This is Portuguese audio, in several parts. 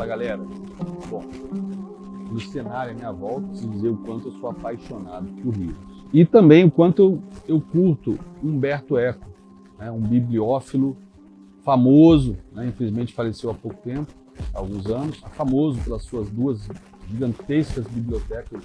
Fala, galera. Bom, no cenário à minha volta, preciso dizer o quanto eu sou apaixonado por livros. E também o quanto eu curto Umberto Eco, né, um bibliófilo famoso, né, infelizmente faleceu há pouco tempo, há alguns anos, famoso pelas suas duas gigantescas bibliotecas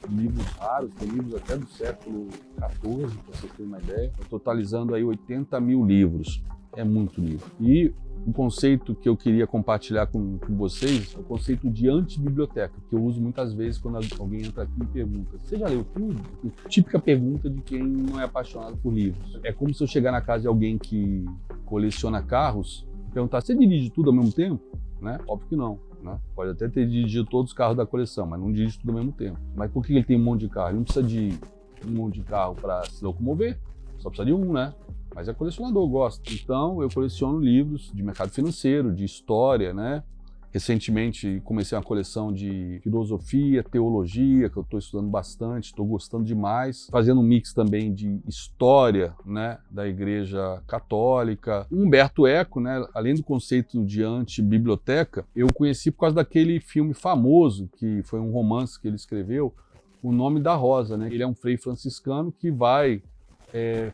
de livros raros, tem livros até do século XIV, para vocês terem uma ideia, totalizando aí 80 mil livros. É muito livro. E o conceito que eu queria compartilhar com vocês é o conceito de antibiblioteca, que eu uso muitas vezes quando alguém entra aqui e pergunta: você já leu tudo? Típica pergunta de quem não é apaixonado por livros. É como se eu chegar na casa de alguém que coleciona carros e perguntar: você dirige tudo ao mesmo tempo? Né? Óbvio que não. Né? Pode até ter dirigido todos os carros da coleção, mas não dirige tudo ao mesmo tempo. Mas por que ele tem um monte de carro? Ele não precisa de um monte de carro para se locomover, só precisa de um, né? Mas é colecionador, gosta. Então eu coleciono livros de mercado financeiro, de história, né? Recentemente comecei uma coleção de filosofia, teologia, que eu estou estudando bastante, estou gostando demais. Fazendo um mix também de história, né, da Igreja Católica. Umberto Eco, né, além do conceito de antibiblioteca, eu conheci por causa daquele filme famoso, que foi um romance que ele escreveu, O Nome da Rosa, né? Ele é um frei franciscano que vai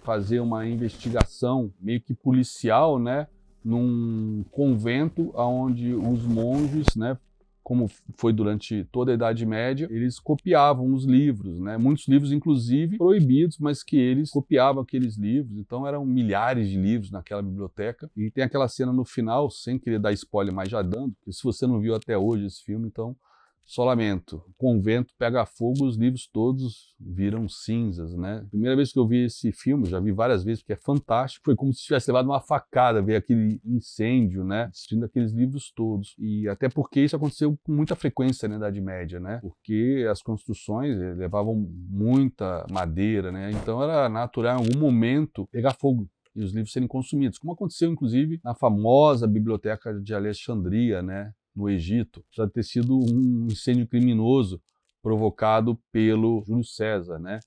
fazer uma investigação meio que policial, né, num convento onde os monges, né, como foi durante toda a Idade Média, eles copiavam os livros, né, muitos livros inclusive proibidos, mas que eles copiavam aqueles livros, então eram milhares de livros naquela biblioteca. E tem aquela cena no final, sem querer dar spoiler, mas já dando, porque se você não viu até hoje esse filme, então só lamento. O convento pega fogo, os livros todos viram cinzas, né? Primeira vez que eu vi esse filme, já vi várias vezes, porque é fantástico, foi como se tivesse levado uma facada, ver aquele incêndio, né? Destruindo aqueles livros todos. E até porque isso aconteceu com muita frequência na Idade Média, né? Porque as construções levavam muita madeira, né? Então era natural, em algum momento, pegar fogo e os livros serem consumidos, como aconteceu, inclusive, na famosa Biblioteca de Alexandria, né? No Egito, já ter sido um incêndio criminoso provocado pelo Júlio César, né,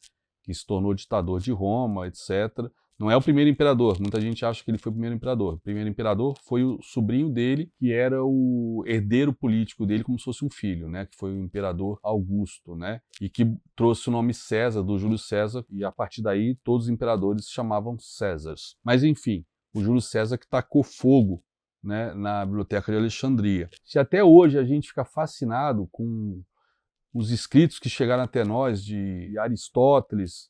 que se tornou ditador de Roma, etc. Não é o primeiro imperador, muita gente acha que ele foi o primeiro imperador. O primeiro imperador foi o sobrinho dele, que era o herdeiro político dele, como se fosse um filho, né, que foi o imperador Augusto, né, e que trouxe o nome César, do Júlio César, e a partir daí todos os imperadores se chamavam Césares. Mas enfim, o Júlio César que tacou fogo, né, na Biblioteca de Alexandria. Se até hoje a gente fica fascinado com os escritos que chegaram até nós de Aristóteles,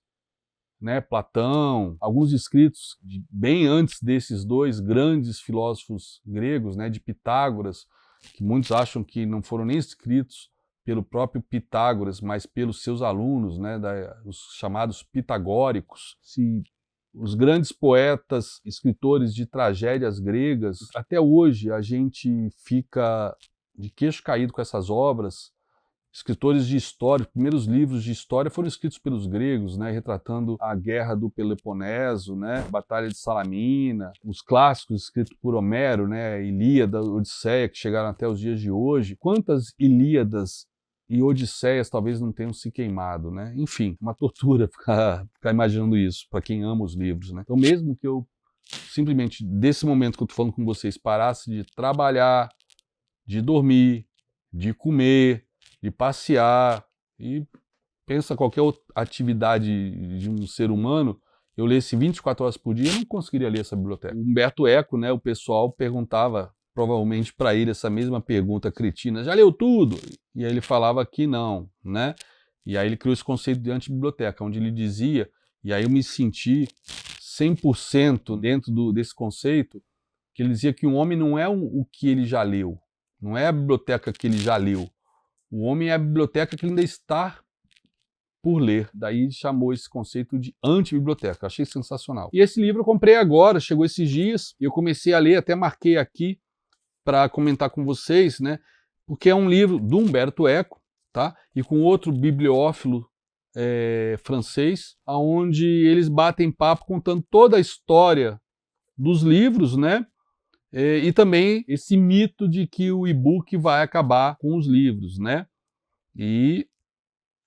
né, Platão, alguns escritos bem antes desses dois grandes filósofos gregos, né, de Pitágoras, que muitos acham que não foram nem escritos pelo próprio Pitágoras, mas pelos seus alunos, né, os chamados pitagóricos. Se os grandes poetas, escritores de tragédias gregas, até hoje a gente fica de queixo caído com essas obras. Escritores de história, os primeiros livros de história foram escritos pelos gregos, né, retratando a guerra do Peloponeso, né, a Batalha de Salamina, os clássicos escritos por Homero, né, Ilíada, Odisseia, que chegaram até os dias de hoje. Quantas Ilíadas e Odisseias talvez não tenham se queimado, né? Enfim, uma tortura ficar imaginando isso, para quem ama os livros, né? Então, mesmo que eu simplesmente, desse momento que eu estou falando com vocês, parasse de trabalhar, de dormir, de comer, de passear, e pensa qualquer outra atividade de um ser humano, eu lesse 24 horas por dia, eu não conseguiria ler essa biblioteca. O Umberto Eco, né, o pessoal perguntava, provavelmente para ele, essa mesma pergunta cretina: já leu tudo? E aí ele falava que não, né? E aí ele criou esse conceito de antibiblioteca, onde ele dizia, e aí eu me senti 100% dentro desse conceito, que ele dizia que o homem não é o que ele já leu, não é a biblioteca que ele já leu, o homem é a biblioteca que ele ainda está por ler. Daí chamou esse conceito de antibiblioteca. Achei sensacional. E esse livro eu comprei agora, chegou esses dias, e eu comecei a ler, até marquei aqui para comentar com vocês, né? Porque é um livro do Umberto Eco, tá? E com outro bibliófilo francês, onde eles batem papo contando toda a história dos livros, né? E também esse mito de que o e-book vai acabar com os livros, né? E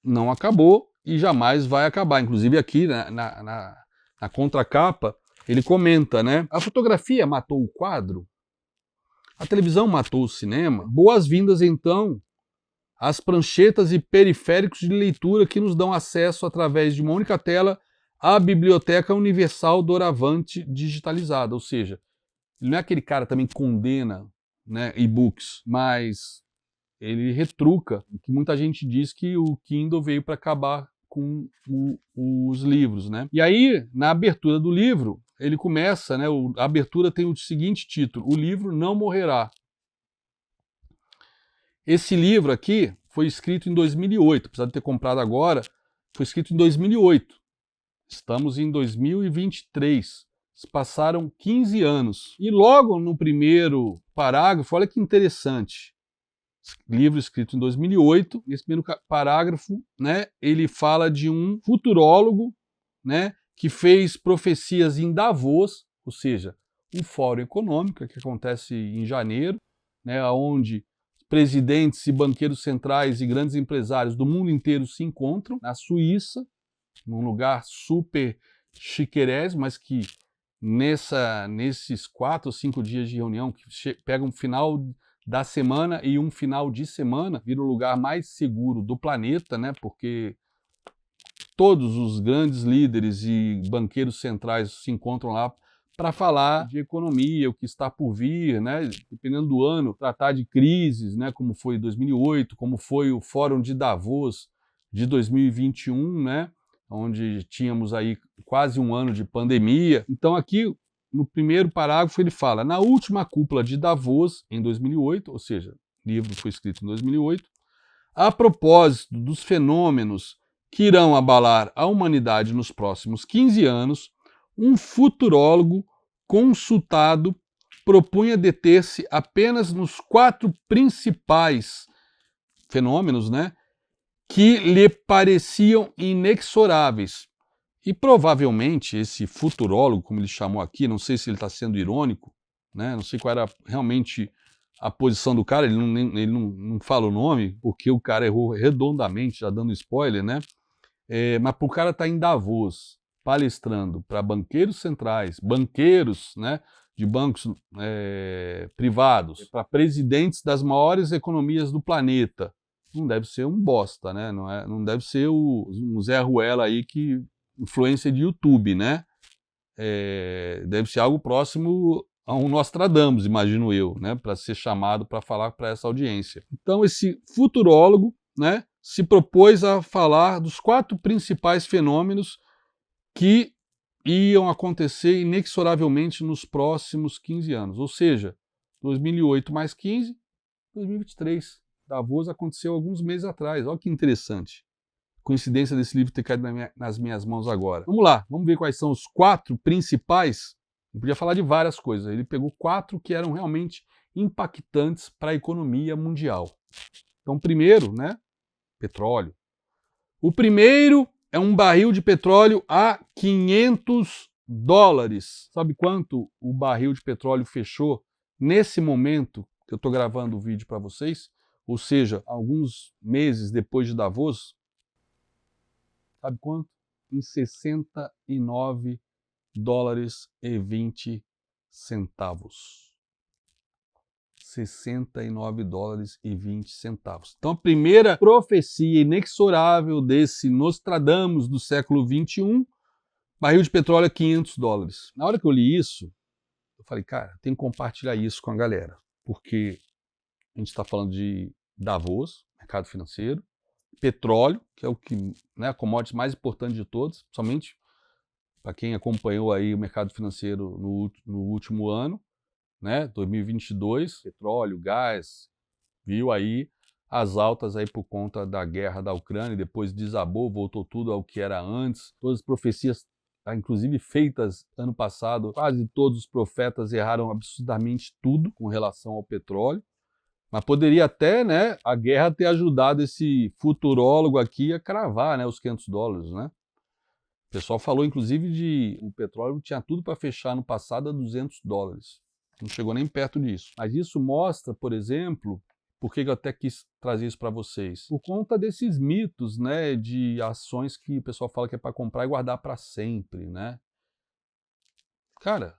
não acabou e jamais vai acabar. Inclusive aqui na contracapa ele comenta, né? A fotografia matou o quadro? A televisão matou o cinema. Boas-vindas, então, às pranchetas e periféricos de leitura que nos dão acesso, através de uma única tela, à Biblioteca Universal Doravante digitalizada. Ou seja, ele não é aquele cara que também condena, né, e-books, mas ele retruca o que muita gente diz, que o Kindle veio para acabar com os livros, né? E aí, na abertura do livro, ele começa, né, a abertura tem o seguinte título: O livro não morrerá. Esse livro aqui foi escrito em 2008, apesar de ter comprado agora, foi escrito em 2008. Estamos em 2023. Se passaram 15 anos. E logo no primeiro parágrafo, olha que interessante. Livro escrito em 2008, nesse primeiro parágrafo, né, ele fala de um futurólogo, né, que fez profecias em Davos, ou seja, um fórum econômico que acontece em janeiro, né, onde presidentes e banqueiros centrais e grandes empresários do mundo inteiro se encontram, na Suíça, num lugar super chiquérrimo, mas que nesses 4 ou 5 dias de reunião, que pega um final da semana e um final de semana, vira o lugar mais seguro do planeta, né? Porque todos os grandes líderes e banqueiros centrais se encontram lá para falar de economia, o que está por vir, né? Dependendo do ano, tratar de crises, né? Como foi 2008, como foi o Fórum de Davos de 2021, né? Onde tínhamos aí quase um ano de pandemia. Então aqui, no primeiro parágrafo, ele fala: na última cúpula de Davos, em 2008, ou seja, o livro foi escrito em 2008, a propósito dos fenômenos que irão abalar a humanidade nos próximos 15 anos, um futurólogo consultado propunha deter-se apenas nos 4 principais fenômenos, né, que lhe pareciam inexoráveis. E provavelmente esse futurólogo, como ele chamou aqui, não sei se ele está sendo irônico, né, não sei qual era realmente a posição do cara, ele não fala o nome, porque o cara errou redondamente, já dando spoiler, né? Mas para o cara estar em Davos, palestrando para banqueiros centrais, banqueiros, né, de bancos privados, para presidentes das maiores economias do planeta, não deve ser um bosta, né? Não deve ser um Zé Ruela aí, que influência de YouTube, né? Deve ser algo próximo a um Nostradamus, imagino eu, né? Para ser chamado para falar para essa audiência. Então esse futurólogo, né, se propôs a falar dos 4 principais fenômenos que iam acontecer inexoravelmente nos próximos 15 anos. Ou seja, 2008 mais 15, 2023. Davos aconteceu alguns meses atrás. Olha que interessante. Coincidência desse livro ter caído nas minhas mãos agora. Vamos lá, vamos ver quais são os 4 principais. Eu podia falar de várias coisas. Ele pegou 4 que eram realmente impactantes para a economia mundial. Então, primeiro, né, petróleo. O primeiro é um barril de petróleo a $500. Sabe quanto o barril de petróleo fechou nesse momento que eu estou gravando o vídeo para vocês? Ou seja, alguns meses depois de Davos. Sabe quanto? Em $69,20. $69,20. Então a primeira profecia inexorável desse Nostradamus do século XXI, barril de petróleo a $500. Na hora que eu li isso, eu falei, cara, tem que compartilhar isso com a galera, porque a gente está falando de Davos, mercado financeiro, petróleo, que é o que, né, a commodity mais importante de todos, somente para quem acompanhou aí o mercado financeiro no último ano, né, 2022, petróleo, gás, viu aí as altas aí por conta da guerra da Ucrânia, depois desabou, voltou tudo ao que era antes. Todas as profecias, inclusive feitas ano passado, quase todos os profetas erraram absurdamente tudo com relação ao petróleo. Mas poderia até, né, a guerra ter ajudado esse futurólogo aqui a cravar, né, os $500, né? O pessoal falou, inclusive, de o petróleo tinha tudo para fechar no passado a $200. Não chegou nem perto disso. Mas isso mostra, por exemplo, por que eu até quis trazer isso para vocês. Por conta desses mitos, né, de ações que o pessoal fala que é para comprar e guardar para sempre, né? Cara,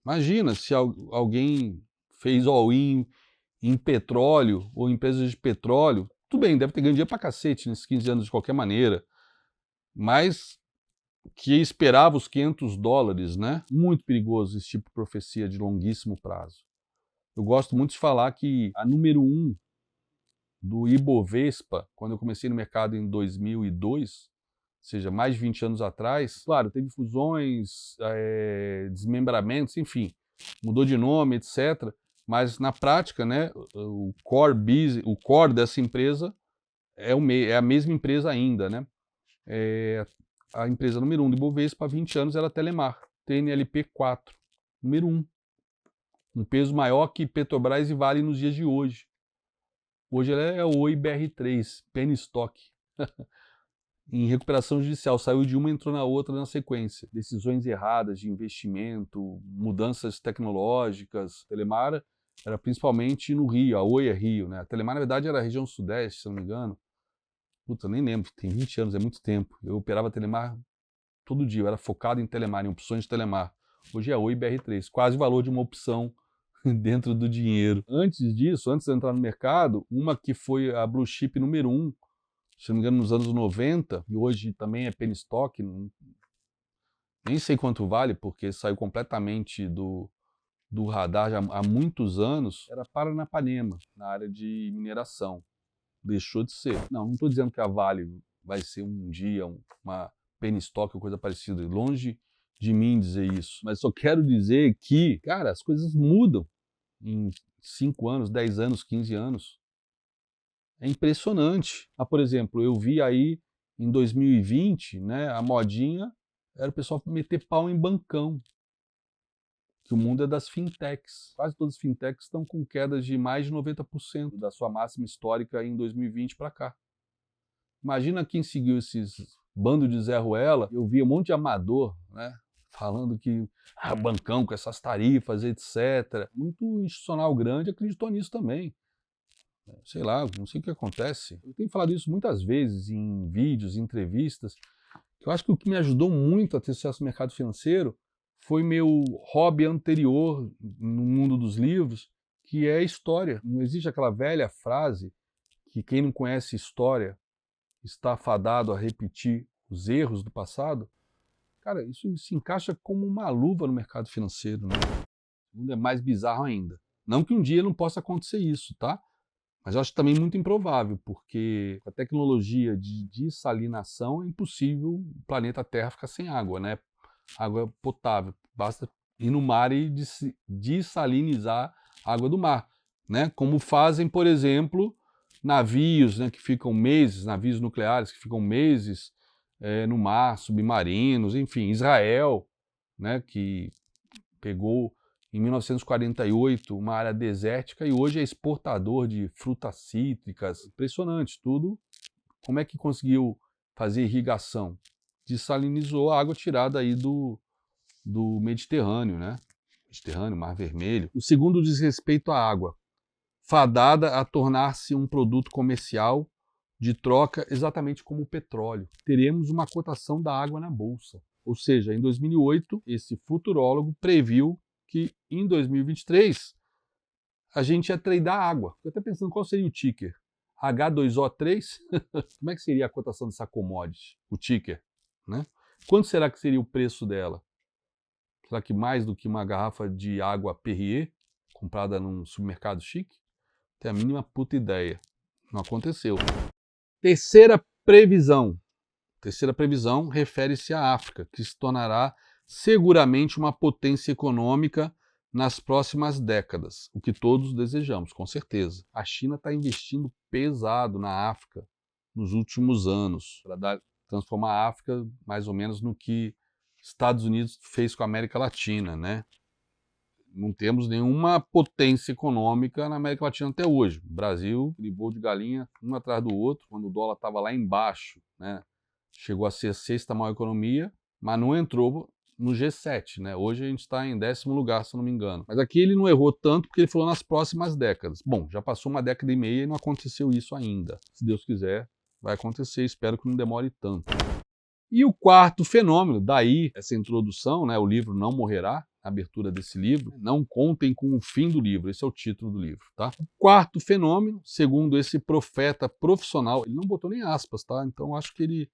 imagina se alguém fez all-in em petróleo ou empresas de petróleo, tudo bem, deve ter ganho dinheiro pra cacete nesses 15 anos de qualquer maneira, mas que esperava os $500, né? Muito perigoso esse tipo de profecia de longuíssimo prazo. Eu gosto muito de falar que a número 1 do Ibovespa, quando eu comecei no mercado em 2002, ou seja, mais de 20 anos atrás, claro, teve fusões, desmembramentos, enfim, mudou de nome, etc. Mas na prática, né, o core dessa empresa é a mesma empresa ainda, né? A empresa número 1 do Ibovespa há 20 anos era a Telemar, TNLP 4, número 1. Um peso maior que Petrobras e Vale nos dias de hoje. Hoje ela é o Oi BR3, penny stock. Em recuperação judicial, saiu de uma e entrou na outra na sequência. Decisões erradas de investimento, mudanças tecnológicas. Telemar era principalmente no Rio, a Oi é Rio, né? A Telemar, na verdade, era a região sudeste, se não me engano. Puta, nem lembro, tem 20 anos, é muito tempo. Eu operava Telemar todo dia, eu era focado em Telemar, em opções de Telemar. Hoje é a Oi BR3, quase o valor de uma opção dentro do dinheiro. Antes disso, antes de entrar no mercado, uma que foi a Blue Chip número 1, se não me engano, nos anos 90, e hoje também é penny stock, nem sei quanto vale, porque saiu completamente do radar já há muitos anos, era Paranapanema, na área de mineração. Deixou de ser. Não estou dizendo que a Vale vai ser um dia uma penny stock ou coisa parecida, longe de mim dizer isso, mas só quero dizer que, cara, as coisas mudam em 5 anos, 10 anos, 15 anos. É impressionante. Por exemplo, eu vi aí em 2020, né, a modinha era o pessoal meter pau em bancão, que o mundo é das fintechs. Quase todas as fintechs estão com quedas de mais de 90% da sua máxima histórica em 2020 para cá. Imagina quem seguiu esses bando de Zé Ruela. Eu vi um monte de amador, né, falando que bancão com essas tarifas, etc. Muito institucional grande acreditou nisso também. Sei lá, não sei o que acontece. Eu tenho falado isso muitas vezes em vídeos, em entrevistas. Eu acho que o que me ajudou muito a ter sucesso no mercado financeiro foi meu hobby anterior no mundo dos livros, que é a história. Não existe aquela velha frase que quem não conhece história está fadado a repetir os erros do passado? Cara, isso se encaixa como uma luva no mercado financeiro, né? O mundo é mais bizarro ainda. Não que um dia não possa acontecer isso, tá? Mas eu acho também muito improvável, porque com a tecnologia de dessalinação é impossível o planeta Terra ficar sem água, né? Água potável. Basta ir no mar e dessalinizar a água do mar, né? Como fazem, por exemplo, navios, né, que ficam meses, navios nucleares que ficam meses no mar, submarinos, enfim. Israel, né, que pegou em 1948 uma área desértica e hoje é exportador de frutas cítricas. Impressionante, tudo. Como é que conseguiu fazer irrigação? Dessalinizou a água tirada aí do Mediterrâneo, né? Mediterrâneo, Mar Vermelho. O segundo diz respeito à água, fadada a tornar-se um produto comercial de troca exatamente como o petróleo. Teremos uma cotação da água na bolsa. Ou seja, em 2008, esse futurólogo previu que em 2023 a gente ia tradear água. Estou até pensando qual seria o ticker. H2O3? Como é que seria a cotação dessa commodity? O ticker, né? Quanto será que seria o preço dela? Será que mais do que uma garrafa de água Perrier, comprada num supermercado chique? Tem a mínima puta ideia. Não aconteceu. Terceira previsão. Terceira previsão refere-se à África, que se tornará seguramente uma potência econômica nas próximas décadas, o que todos desejamos, com certeza. A China está investindo pesado na África nos últimos anos, para transformar a África mais ou menos no que Estados Unidos fez com a América Latina, né? Não temos nenhuma potência econômica na América Latina até hoje. O Brasil voo de galinha um atrás do outro, quando o dólar estava lá embaixo, né? Chegou a ser a sexta maior economia, mas não entrou no G7, né? Hoje a gente está em 10º lugar, se eu não me engano. Mas aqui ele não errou tanto porque ele falou nas próximas décadas. Bom, já passou uma década e meia e não aconteceu isso ainda. Se Deus quiser, vai acontecer. Espero que não demore tanto. E o quarto fenômeno, daí essa introdução, né? O livro Não Morrerá, na abertura desse livro, não contem com o fim do livro, esse é o título do livro, tá? O quarto fenômeno, segundo esse profeta profissional, ele não botou nem aspas, tá? Então acho que ele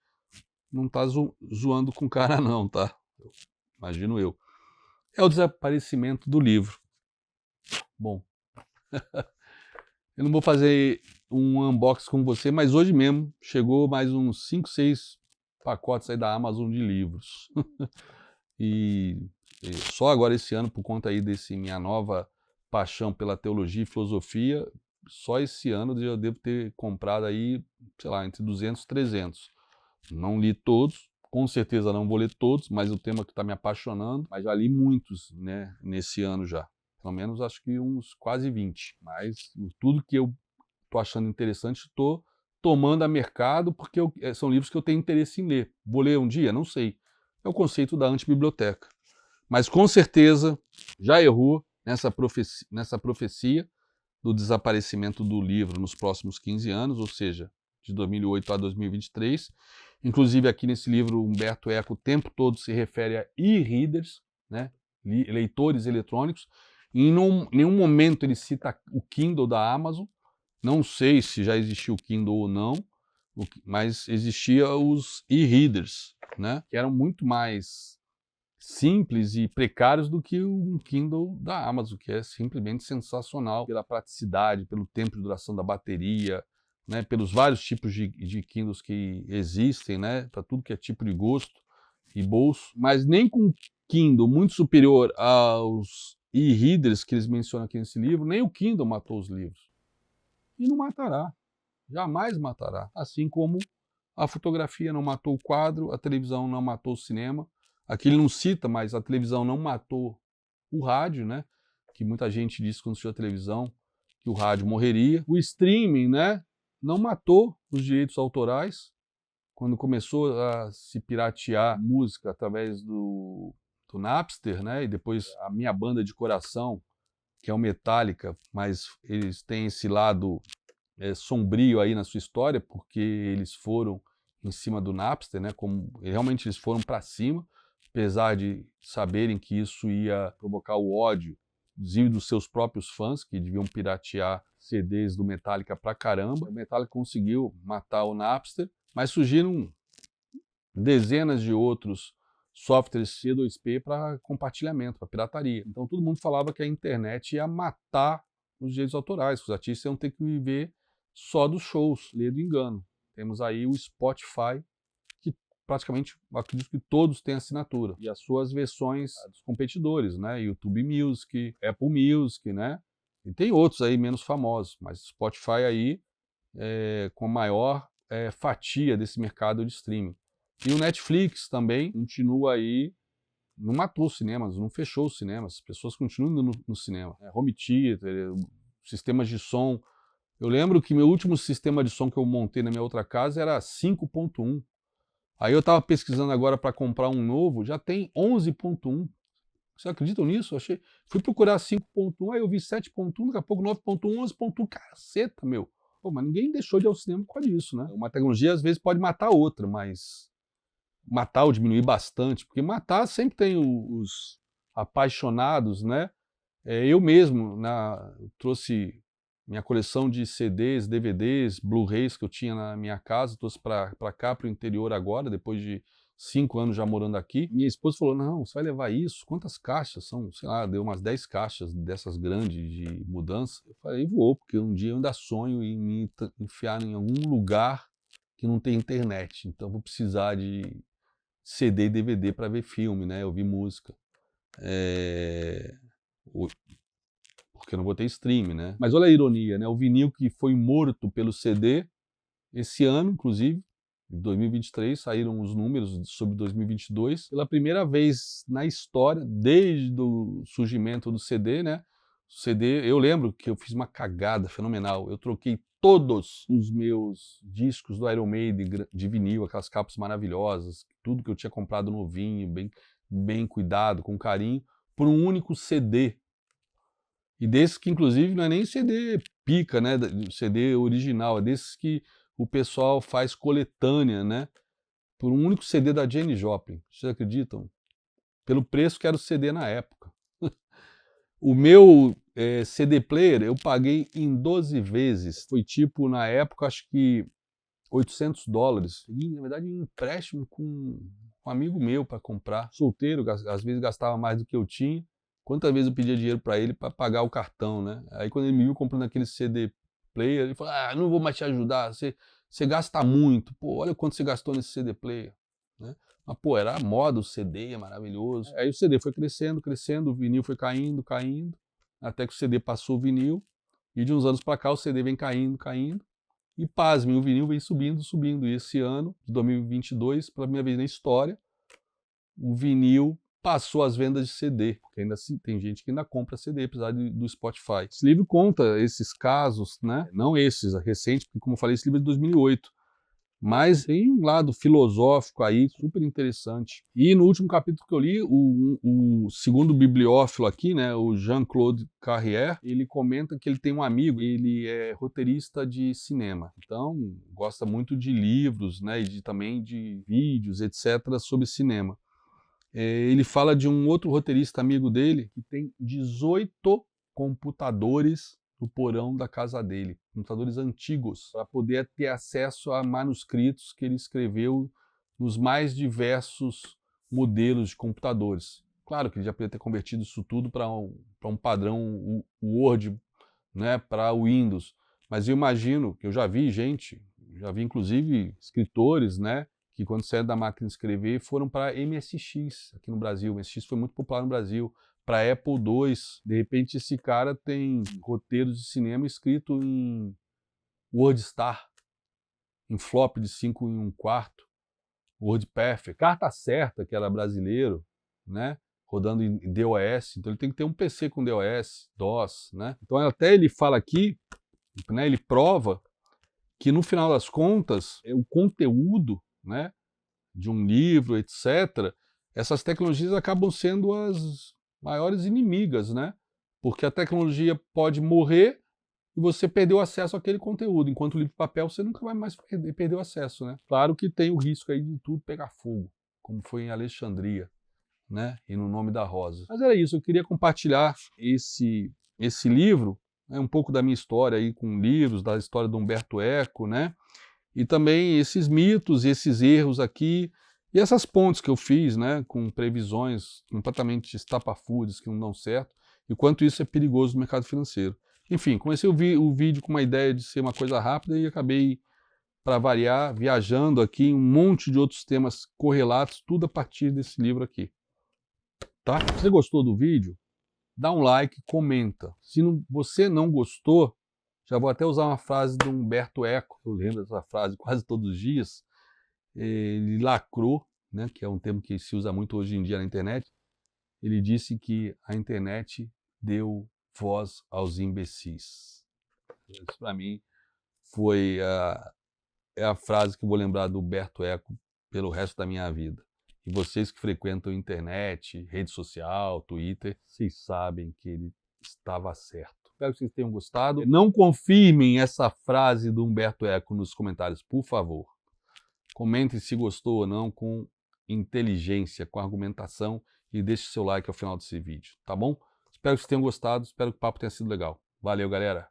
não tá zoando com o cara não, tá? Imagino eu. É o desaparecimento do livro. Bom, eu não vou fazer um unboxing com você, mas hoje mesmo chegou mais uns 5, 6 pacotes aí da Amazon de livros. E só agora esse ano, por conta aí desse minha nova paixão pela teologia e filosofia, só esse ano eu devo ter comprado aí, sei lá, entre 200 e 300. Não li todos, com certeza não vou ler todos, mas o tema que está me apaixonando, mas já li muitos, né, nesse ano já. Pelo menos acho que uns quase 20. Mas tudo que eu estou achando interessante, estou tomando a mercado, porque são livros que eu tenho interesse em ler. Vou ler um dia? Não sei. É o conceito da antibiblioteca. Mas com certeza já errou nessa profecia do desaparecimento do livro nos próximos 15 anos, ou seja, de 2008 a 2023. Inclusive aqui nesse livro, Humberto Eco o tempo todo se refere a e-readers, né? Leitores eletrônicos. E em nenhum momento ele cita o Kindle da Amazon. Não sei se já existiu o Kindle ou não, mas existia os e-readers, né? Que eram muito mais simples e precários do que o Kindle da Amazon, que é simplesmente sensacional pela praticidade, pelo tempo de duração da bateria, né? Pelos vários tipos de Kindles que existem, né? Para tudo que é tipo de gosto e bolso. Mas nem com Kindle muito superior aos e-readers que eles mencionam aqui nesse livro, nem o Kindle matou os livros. E não matará, jamais matará. Assim como a fotografia não matou o quadro, a televisão não matou o cinema. Aqui ele não cita, mas a televisão não matou o rádio, né? Que muita gente disse quando assistiu a televisão que o rádio morreria. O streaming, né? Não matou os direitos autorais. Quando começou a se piratear música através do Napster, né? E depois a minha banda de coração, que é o Metallica, mas eles têm esse lado sombrio aí na sua história, porque eles foram em cima do Napster, né? Como realmente eles foram para cima, apesar de saberem que isso ia provocar o ódio, inclusive dos seus próprios fãs, que deviam piratear CDs do Metallica pra caramba. O Metallica conseguiu matar o Napster, mas surgiram dezenas de outros softwares C2P para compartilhamento, para pirataria. Então todo mundo falava que a internet ia matar os direitos autorais, que os artistas iam ter que viver só dos shows, lê do engano. Temos aí o Spotify, que praticamente acredito que todos têm assinatura, e as suas versões dos competidores, né? YouTube Music, Apple Music, né? E tem outros aí menos famosos, mas Spotify aí com a maior fatia desse mercado de streaming. E o Netflix também continua aí, não matou os cinemas, não fechou os cinemas, as pessoas continuam indo no cinema. Home theater, sistemas de som. Eu lembro que meu último sistema de som que eu montei na minha outra casa era 5.1. Aí eu estava pesquisando agora para comprar um novo, já tem 11.1. Vocês acreditam nisso? Fui procurar 5.1, aí eu vi 7.1, daqui a pouco 9.1, 11.1, caceta, meu. Pô, mas ninguém deixou de ir ao cinema por causa disso, né? Uma tecnologia às vezes pode matar outra, mas matar ou diminuir bastante, porque matar sempre tem os apaixonados, né? Eu mesmo trouxe minha coleção de CDs, DVDs, Blu-rays que eu tinha na minha casa, trouxe para cá, para o interior agora, depois de 5 anos já morando aqui. Minha esposa falou, não, você vai levar isso? Quantas caixas são? Sei lá, deu umas 10 caixas dessas grandes de mudança. Eu falei, vou, porque um dia eu ainda sonho em me enfiar em algum lugar que não tem internet. Então vou precisar de CD e DVD para ver filme, né? Ouvir música. Porque eu não vou ter stream, né? Mas olha a ironia, né? O vinil que foi morto pelo CD, esse ano, inclusive, em 2023, saíram os números sobre 2022. Pela primeira vez na história, desde o surgimento do CD, né? O CD, eu lembro que eu fiz uma cagada fenomenal. Eu troquei todos os meus discos do Iron Maiden de vinil, aquelas capas maravilhosas, tudo que eu tinha comprado novinho, bem cuidado, com carinho, por um único CD. E desses que, inclusive, não é nem CD pica, né? CD original, é desses que o pessoal faz coletânea, né? Por um único CD da Janis Joplin. Vocês acreditam? Pelo preço que era o CD na época. O meu CD player eu paguei em 12 vezes. Foi tipo, na época, acho que $800. E, na verdade, um empréstimo com um amigo meu para comprar. Solteiro, às vezes gastava mais do que eu tinha. Quantas vezes eu pedia dinheiro para ele para pagar o cartão, né? Aí quando ele me viu comprando aquele CD player, ele falou, ah, não vou mais te ajudar, você gasta muito. Pô, olha quanto você gastou nesse CD player, né? Mas, pô, era a moda, o CD é maravilhoso. Aí o CD foi crescendo, crescendo, o vinil foi caindo, caindo, até que o CD passou o vinil, e de uns anos para cá o CD vem caindo, caindo, e pasmem, o vinil vem subindo, subindo. E esse ano, de 2022, pela primeira vez na história, o vinil passou as vendas de CD, porque ainda tem gente que ainda compra CD, apesar do Spotify. Esse livro conta esses casos, né? Não esses, recentes, porque como eu falei, esse livro é de 2008. Mas tem um lado filosófico aí super interessante. E no último capítulo que eu li, o segundo bibliófilo aqui, né, o Jean-Claude Carrière, ele comenta que ele tem um amigo, ele é roteirista de cinema. Então, gosta muito de livros, né, e também de vídeos, etc., sobre cinema. Ele fala de um outro roteirista amigo dele que tem 18 computadores no porão da casa dele, computadores antigos, para poder ter acesso a manuscritos que ele escreveu nos mais diversos modelos de computadores. Claro que ele já poderia ter convertido isso tudo para um padrão Word, né, para o Windows, mas eu imagino, que eu já vi gente, já vi inclusive escritores, né, que quando saíram da máquina de escrever foram para MSX aqui no Brasil. O MSX foi muito popular no Brasil. Para Apple II, de repente esse cara tem roteiros de cinema escrito em WordStar, em flop de 5 1/4, WordPerfect, Carta Certa, que era brasileiro, né? Rodando em DOS, então ele tem que ter um PC com DOS, DOS, né? Então até ele fala aqui, né, ele prova que no final das contas, o conteúdo, né, de um livro, etc., essas tecnologias acabam sendo as maiores inimigas, né? Porque a tecnologia pode morrer e você perdeu acesso àquele conteúdo, enquanto o livro de papel você nunca vai mais perder o acesso, né? Claro que tem o risco aí de tudo pegar fogo, como foi em Alexandria, né? E no Nome da Rosa. Mas era isso, eu queria compartilhar esse livro, né, um pouco da minha história aí com livros, da história do Humberto Eco, né? E também esses mitos, esses erros aqui, e essas pontes que eu fiz, né, com previsões completamente estapafúrdias que não dão certo, e quanto isso é perigoso no mercado financeiro. Enfim, comecei o vídeo com uma ideia de ser uma coisa rápida e acabei, para variar, viajando aqui em um monte de outros temas correlatos, tudo a partir desse livro aqui. Tá? Se você gostou do vídeo, dá um like, comenta. Se você não gostou, já vou até usar uma frase do Humberto Eco, eu lembro dessa frase quase todos os dias. Ele lacrou, né, que é um termo que se usa muito hoje em dia na internet. Ele disse que a internet deu voz aos imbecis. Isso para mim foi a frase que eu vou lembrar do Humberto Eco pelo resto da minha vida. E vocês que frequentam a internet, rede social, Twitter, vocês sabem que ele estava certo. Espero que vocês tenham gostado. Não confirmem essa frase do Humberto Eco nos comentários, por favor. Comentem se gostou ou não com inteligência, com argumentação e deixe seu like ao final desse vídeo, tá bom? Espero que vocês tenham gostado, espero que o papo tenha sido legal. Valeu, galera!